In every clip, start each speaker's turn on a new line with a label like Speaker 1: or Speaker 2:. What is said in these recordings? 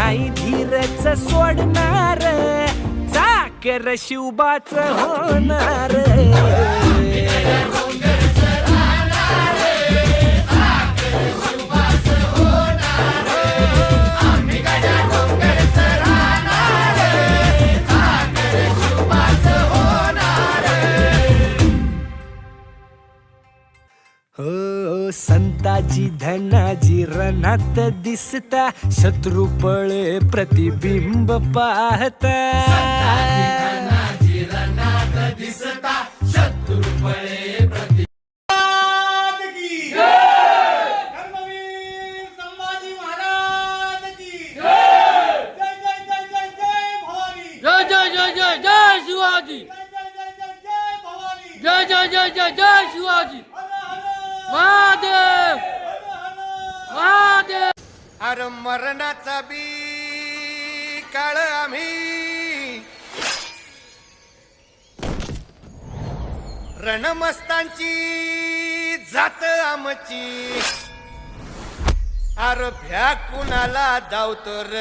Speaker 1: नाही धीरच सोडणार, चाकर शिवबाच होणार. हो संताजी धनाजी रणात दिसता, शत्रू पळे प्रतिबिंब पाहता.
Speaker 2: जय जय जय जय जय शिवाजी महादेव महादेव.
Speaker 3: अरे मरणाचा बी काळ आम्ही रणमस्तांची जात आमची. अरे भ्या कुणाला धावतो र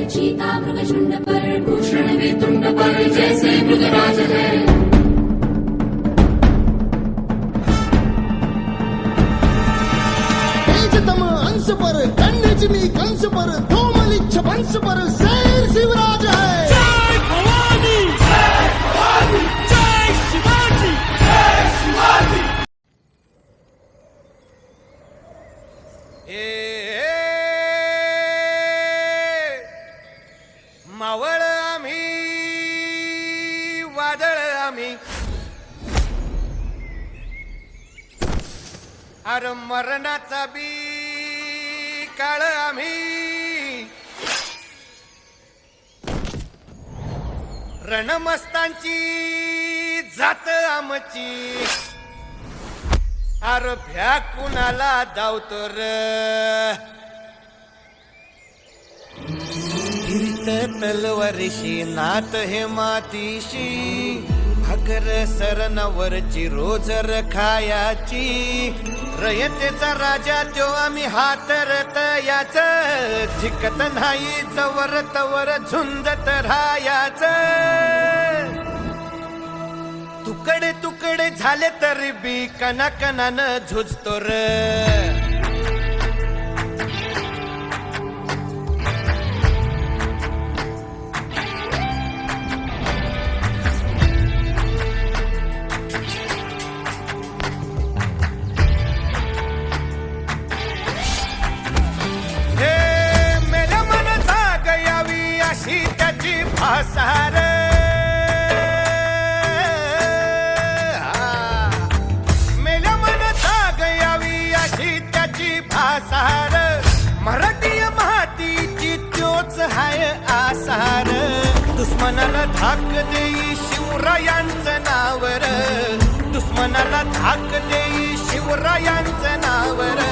Speaker 4: चीता मृगशुंड पर भूषण में तुंड पर जैसे मृगराज है.
Speaker 5: तेजतम अंश पर कन्यजनी कंस पर धूमलिच्छ वंश पर शेर शिवराज है.
Speaker 2: जय भवानी जय भवानी जय शिवाजी जय शिवाजी.
Speaker 3: मावळ आम्ही वादळ आम्ही. अरे मरणाचा बी काळ आम्ही रणमस्तांची जात आमची. अरे भ्या कुणाला धावतो र तलवारीशी नात हे मातीशी. भाकर सरणावरची रोजर खायाची. रयतेचा राजा त्यो आम्ही हातरत याच. झिकत नाही जवर तवर झुंजत राहायाच. तुकडे तुकडे झाले तरी बी कणाकणानं झुजतो र. भासार मेल्या मन जाग यावी अशी त्याची भासार. मराठी मातीची त्योच हाय आसार. दुश्मनाला धाक देई शिवरायांचं नावर. दुश्मनाला धाक देई शिवरायांचं नावर.